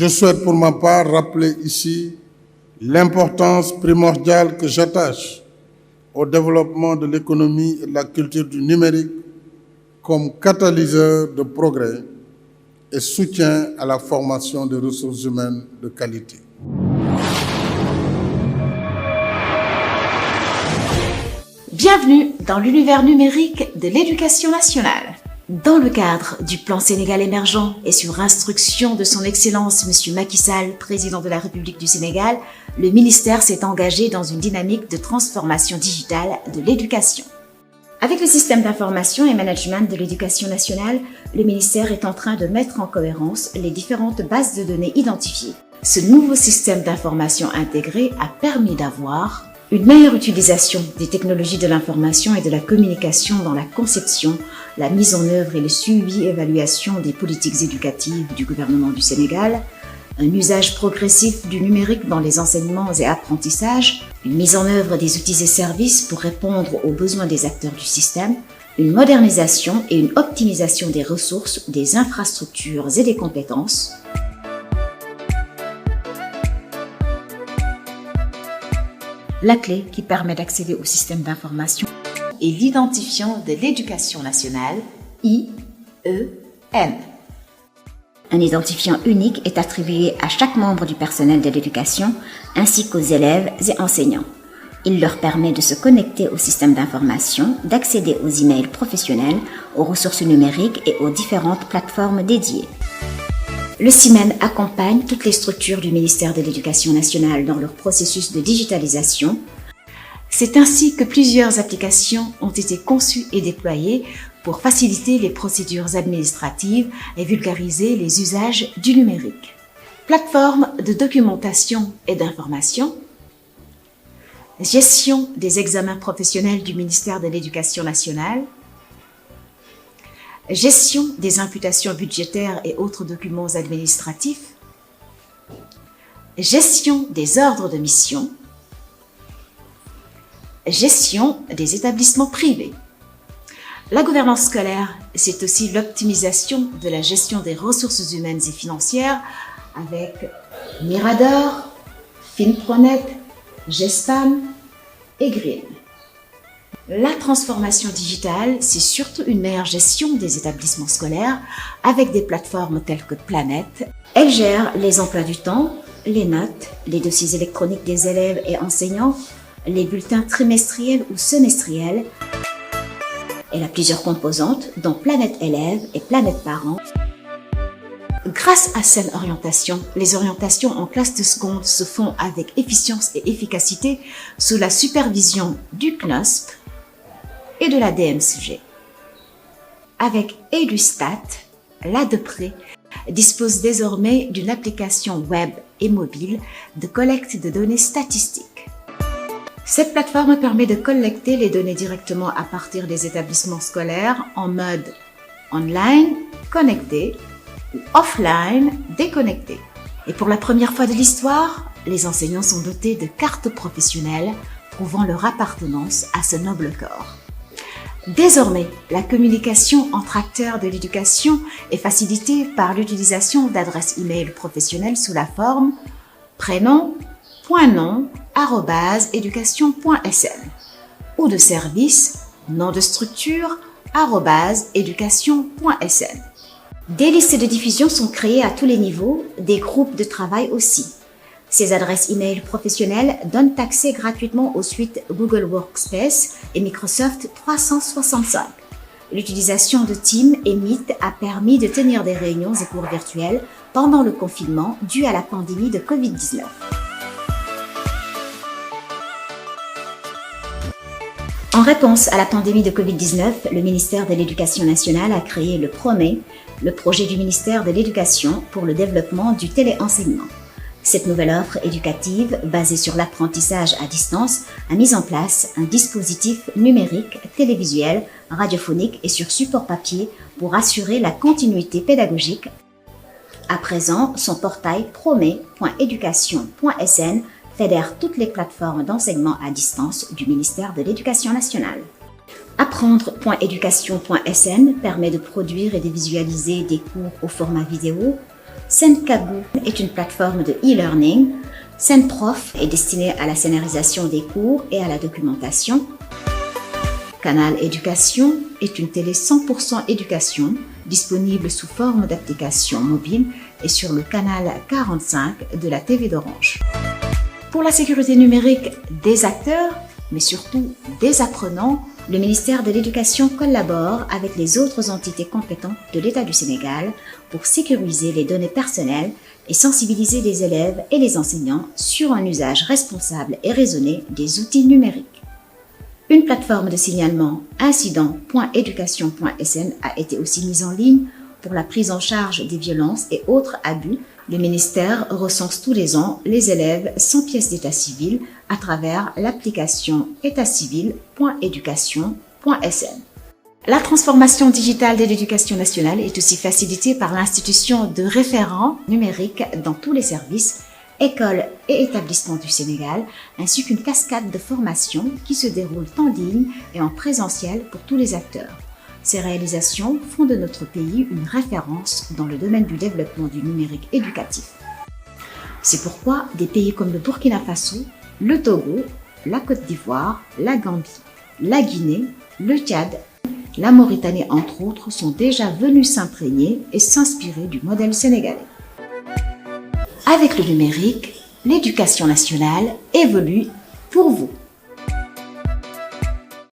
Je souhaite pour ma part rappeler ici l'importance primordiale que j'attache au développement de l'économie et de la culture du numérique comme catalyseur de progrès et soutien à la formation des ressources humaines de qualité. Bienvenue dans l'univers numérique de l'éducation nationale. Dans le cadre du plan Sénégal émergent et sur instruction de son Excellence M. Macky Sall, président de la République du Sénégal, le ministère s'est engagé dans une dynamique de transformation digitale de l'éducation. Avec le système d'information et management de l'éducation nationale, le ministère est en train de mettre en cohérence les différentes bases de données identifiées. Ce nouveau système d'information intégré a permis d'avoir une meilleure utilisation des technologies de l'information et de la communication dans la conception, la mise en œuvre et le suivi et évaluation des politiques éducatives du gouvernement du Sénégal, un usage progressif du numérique dans les enseignements et apprentissages, une mise en œuvre des outils et services pour répondre aux besoins des acteurs du système, une modernisation et une optimisation des ressources, des infrastructures et des compétences. La clé qui permet d'accéder au système d'information est l'identifiant de l'éducation nationale, IEN. Un identifiant unique est attribué à chaque membre du personnel de l'éducation ainsi qu'aux élèves et enseignants. Il leur permet de se connecter au système d'information, d'accéder aux emails professionnels, aux ressources numériques et aux différentes plateformes dédiées. Le CIMEN accompagne toutes les structures du ministère de l'Éducation nationale dans leur processus de digitalisation. C'est ainsi que plusieurs applications ont été conçues et déployées pour faciliter les procédures administratives et vulgariser les usages du numérique. Plateforme de documentation et d'information, gestion des examens professionnels du ministère de l'Éducation nationale, gestion des imputations budgétaires et autres documents administratifs, gestion des ordres de mission, gestion des établissements privés. La gouvernance scolaire, c'est aussi l'optimisation de la gestion des ressources humaines et financières avec Mirador, Fin.net, Gestam et Green. La transformation digitale, c'est surtout une meilleure gestion des établissements scolaires avec des plateformes telles que Planète. Elle gère les emplois du temps, les notes, les dossiers électroniques des élèves et enseignants, les bulletins trimestriels ou semestriels. Elle a plusieurs composantes, dont Planète élèves et Planète parents. Grâce à cette orientation, les orientations en classe de seconde se font avec efficience et efficacité sous la supervision du CNOSP et de la DMCG. Avec EduStat, l'ADEPRE dispose désormais d'une application web et mobile de collecte de données statistiques. Cette plateforme permet de collecter les données directement à partir des établissements scolaires en mode online, connecté, ou offline, déconnecté. Et pour la première fois de l'histoire, les enseignants sont dotés de cartes professionnelles prouvant leur appartenance à ce noble corps. Désormais, la communication entre acteurs de l'éducation est facilitée par l'utilisation d'adresses e-mail professionnelles sous la forme prénom.nom@education.sn ou de service nom de structure @education.sn. Des listes de diffusion sont créées à tous les niveaux, des groupes de travail aussi. Ces adresses e-mail professionnelles donnent accès gratuitement aux suites Google Workspace et Microsoft 365. L'utilisation de Teams et Meet a permis de tenir des réunions et cours virtuels pendant le confinement dû à la pandémie de Covid-19. En réponse à la pandémie de Covid-19, le ministère de l'Éducation nationale a créé le PROME, le projet du ministère de l'Éducation pour le développement du téléenseignement. Cette nouvelle offre éducative, basée sur l'apprentissage à distance, a mis en place un dispositif numérique, télévisuel, radiophonique et sur support papier pour assurer la continuité pédagogique. À présent, son portail prome.education.sn fédère toutes les plateformes d'enseignement à distance du ministère de l'Éducation nationale. Apprendre.education.sn permet de produire et de visualiser des cours au format vidéo. Senkabou est une plateforme de e-learning. Senprof est destinée à la scénarisation des cours et à la documentation. Canal Éducation est une télé 100% éducation, disponible sous forme d'application mobile et sur le canal 45 de la TV d'Orange. Pour la sécurité numérique des acteurs, mais surtout des apprenants, le ministère de l'Éducation collabore avec les autres entités compétentes de l'État du Sénégal pour sécuriser les données personnelles et sensibiliser les élèves et les enseignants sur un usage responsable et raisonné des outils numériques. Une plateforme de signalement incident.education.sn a été aussi mise en ligne pour la prise en charge des violences et autres abus. Le ministère recense tous les ans les élèves sans pièce d'état civil à travers l'application étatcivil.education.sn. La transformation digitale de l'éducation nationale est aussi facilitée par l'institution de référents numériques dans tous les services, écoles et établissements du Sénégal, ainsi qu'une cascade de formations qui se déroulent en ligne et en présentiel pour tous les acteurs. Ces réalisations font de notre pays une référence dans le domaine du développement du numérique éducatif. C'est pourquoi des pays comme le Burkina Faso, le Togo, la Côte d'Ivoire, la Gambie, la Guinée, le Tchad, la Mauritanie entre autres sont déjà venus s'imprégner et s'inspirer du modèle sénégalais. Avec le numérique, l'éducation nationale évolue pour vous.